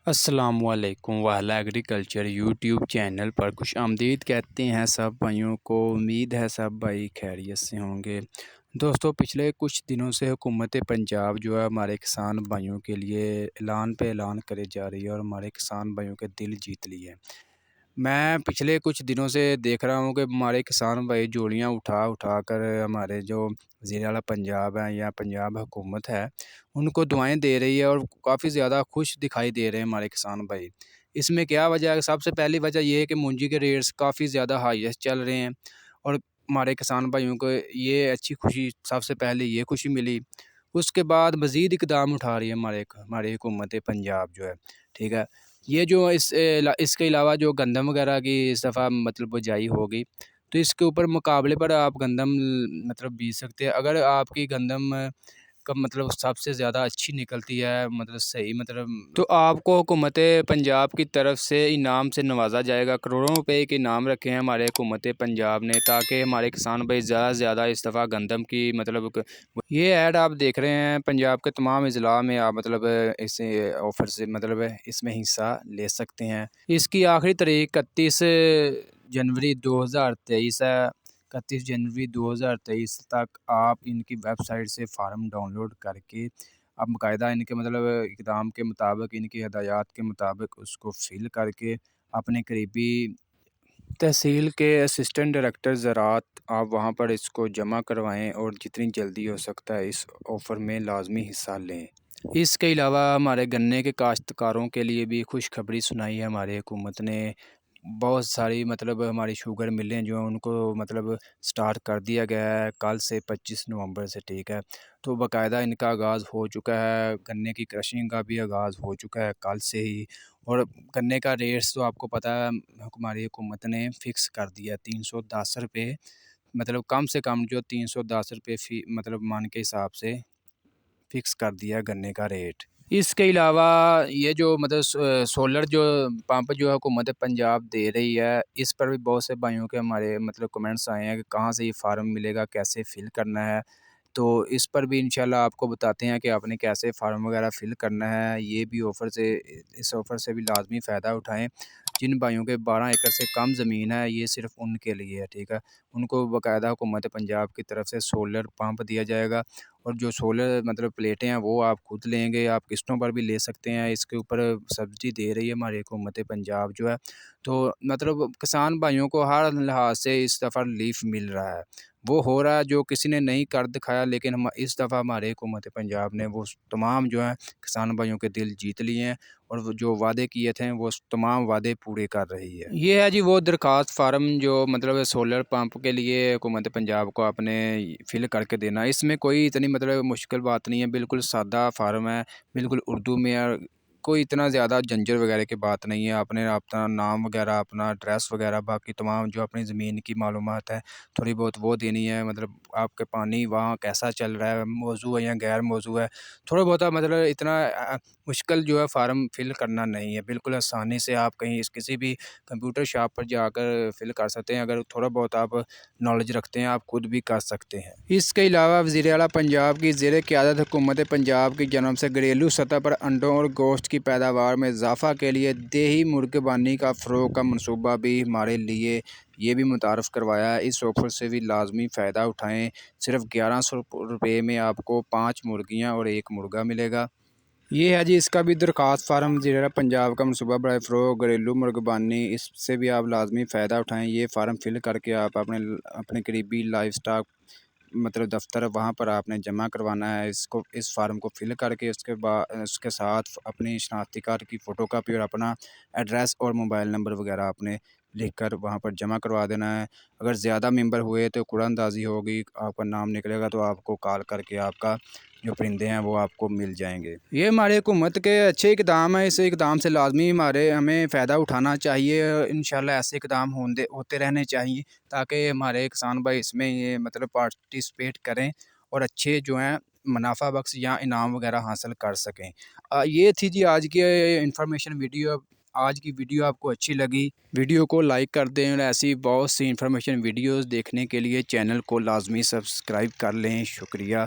السلام علیکم والا ایگریکلچر یوٹیوب چینل پر خوش آمدید کہتے ہیں سب بھائیوں کو۔ امید ہے سب بھائی خیریت سے ہوں گے۔ دوستو پچھلے کچھ دنوں سے حکومت پنجاب جو ہے ہمارے کسان بھائیوں کے لیے اعلان پہ اعلان کرے جا رہی ہے اور ہمارے کسان بھائیوں کے دل جیت لی ہے۔ میں پچھلے کچھ دنوں سے دیکھ رہا ہوں کہ ہمارے کسان بھائی جوڑیاں اٹھا اٹھا کر ہمارے جو وزیر اعلیٰ پنجاب ہیں یا پنجاب حکومت ہے ان کو دعائیں دے رہی ہے اور کافی زیادہ خوش دکھائی دے رہے ہیں ہمارے کسان بھائی۔ اس میں کیا وجہ ہے؟ سب سے پہلی وجہ یہ ہے کہ مونجی کے ریٹس کافی زیادہ ہائیسٹ چل رہے ہیں اور ہمارے کسان بھائیوں کو یہ اچھی خوشی، سب سے پہلے یہ خوشی ملی۔ اس کے بعد مزید اقدام اٹھا رہی ہے ہماری حکومت پنجاب جو ہے، ٹھیک ہے۔ یہ جو اس کے علاوہ جو گندم وغیرہ کی اس دفعہ مطلب بجائی ہوگی تو اس کے اوپر مقابلے پر آپ گندم مطلب بیج سکتے ہیں۔ اگر آپ کی گندم کا مطلب سب سے زیادہ اچھی نکلتی ہے، مطلب صحیح مطلب، تو آپ کو حکومت پنجاب کی طرف سے انعام سے نوازا جائے گا۔ کروڑوں روپے کے انعام رکھے ہیں ہمارے حکومت پنجاب نے تاکہ ہمارے کسان بھائی زیادہ سے زیادہ اس دفعہ گندم کی مطلب یہ ایڈ آپ دیکھ رہے ہیں پنجاب کے تمام اضلاع میں، آپ مطلب اس آفر سے مطلب اس میں حصہ لے سکتے ہیں۔ اس کی آخری تاریخ 31 جنوری 2023 ہے۔ 31 جنوری 2023 تک آپ ان کی ویب سائٹ سے فارم ڈاؤن لوڈ کر کے آپ باقاعدہ ان کے مطلب اقدام کے مطابق، ان کی ہدایات کے مطابق اس کو فل کر کے اپنے قریبی تحصیل کے اسسٹنٹ ڈائریکٹر زراعت آپ وہاں پر اس کو جمع کروائیں اور جتنی جلدی ہو سکتا ہے اس آفر میں لازمی حصہ لیں۔ اس کے علاوہ ہمارے گنے کے کاشتکاروں کے لیے بھی خوشخبری سنائی ہے ہماری حکومت نے۔ بہت ساری مطلب ہماری شوگر ملیں جو ہیں ان کو مطلب سٹارٹ کر دیا گیا ہے کل سے 25 نومبر سے، ٹھیک ہے۔ تو باقاعدہ ان کا آغاز ہو چکا ہے، گنے کی کرشنگ کا بھی آغاز ہو چکا ہے کل سے ہی، اور گنے کا ریٹس تو آپ کو پتہ ہے ہماری حکومت نے فکس کر دیا 310 روپے، مطلب کم سے کم جو 310 روپے فی مطلب من کے حساب سے فکس کر دیا گنے کا ریٹ۔ اس کے علاوہ یہ جو مطلب سولر جو پمپ جو حکومت پنجاب دے رہی ہے اس پر بھی بہت سے بھائیوں کے ہمارے مطلب کمنٹس آئے ہیں کہ کہاں سے یہ فارم ملے گا، کیسے فل کرنا ہے۔ تو اس پر بھی انشاءاللہ آپ کو بتاتے ہیں کہ آپ نے کیسے فارم وغیرہ فل کرنا ہے۔ یہ بھی اس آفر سے بھی لازمی فائدہ اٹھائیں۔ جن بھائیوں کے 12 ایکڑ سے کم زمین ہے یہ صرف ان کے لیے ہے، ٹھیک ہے۔ ان کو باقاعدہ حکومت پنجاب کی طرف سے سولر پمپ دیا جائے گا اور جو سولر مطلب پلیٹیں ہیں وہ آپ خود لیں گے، آپ قسطوں پر بھی لے سکتے ہیں۔ اس کے اوپر سبسڈی دے رہی ہے ہماری حکومت پنجاب جو ہے، تو مطلب کسان بھائیوں کو ہر لحاظ سے اس دفعہ ریلیف مل رہا ہے۔ وہ ہو رہا ہے جو کسی نے نہیں کر دکھایا، لیکن اس دفعہ ہمارے حکومت پنجاب نے وہ تمام جو ہیں کسان بھائیوں کے دل جیت لیے ہیں اور وہ جو وعدے کیے تھے وہ تمام وعدے پورے کر رہی ہے۔ یہ ہے جی وہ درخواست فارم جو مطلب سولر پمپ کے لیے حکومت پنجاب کو آپ نے فل کر کے دینا۔ اس میں کوئی اتنی مطلب مشکل بات نہیں ہے، بالکل سادہ فارم ہے، بالکل اردو میں، کوئی اتنا زیادہ جھنجھٹ وغیرہ کی بات نہیں ہے۔ آپ نے اپنا نام وغیرہ، اپنا ایڈریس وغیرہ، باقی تمام جو اپنی زمین کی معلومات ہے تھوڑی بہت وہ دینی ہے، مطلب آپ کے پانی وہاں کیسا چل رہا ہے، موزوں ہے یا غیر موزوں ہے، تھوڑا بہت مطلب اتنا مشکل جو ہے فارم فل کرنا نہیں ہے، بالکل آسانی سے آپ کہیں کسی بھی کمپیوٹر شاپ پر جا کر فل کر سکتے ہیں۔ اگر تھوڑا بہت آپ نالج رکھتے ہیں آپ خود بھی کر سکتے ہیں۔ اس کے علاوہ وزیر اعلیٰ پنجاب کی زیر قیادت حکومت پنجاب کی جانب سے گھریلو سطح پر انڈوں اور گوشت کی پیداوار میں اضافہ کے لیے دیہی مرغ بانی کا فروغ کا منصوبہ بھی ہمارے لیے یہ بھی متعارف کروایا ہے۔ اس آفر سے بھی لازمی فائدہ اٹھائیں۔ صرف 1100 روپے میں آپ کو 5 مرغیاں اور 1 مرغا ملے گا۔ یہ ہے جی اس کا بھی درخواست فارم وزیر اعلیٰ پنجاب کا منصوبہ برائے فروغ گھریلو مرغ بانی، اس سے بھی آپ لازمی فائدہ اٹھائیں۔ یہ فارم فل کر کے آپ اپنے قریبی لائف سٹاک مطلب دفتر وہاں پر آپ نے جمع کروانا ہے۔ اس فارم کو فل کر کے اس کے ساتھ اپنی شناختی کارڈ کی فوٹو کاپی اور اپنا ایڈریس اور موبائل نمبر وغیرہ آپ نے لکھ کر وہاں پر جمع کروا دینا ہے۔ اگر زیادہ ممبر ہوئے تو قرعہ اندازی ہوگی، آپ کا نام نکلے گا تو آپ کو کال کر کے آپ کا جو پرندے ہیں وہ آپ کو مل جائیں گے۔ یہ ہمارے حکومت کے اچھے اقدام ہیں، اس اقدام سے لازمی ہمیں فائدہ اٹھانا چاہیے۔ انشاءاللہ ایسے اقدام ہوتے رہنے چاہیے تاکہ ہمارے کسان بھائی اس میں یہ مطلب پارٹیسپیٹ کریں اور اچھے جو ہیں منافع بخش یا انعام وغیرہ حاصل کر سکیں۔ یہ تھی جی آج کی انفارمیشن ویڈیو۔ آج کی ویڈیو آپ کو اچھی لگی ویڈیو کو لائک کر دیں اور ایسی بہت سی انفارمیشن ویڈیوز دیکھنے کے لیے چینل کو لازمی سبسکرائب کر لیں۔ شکریہ۔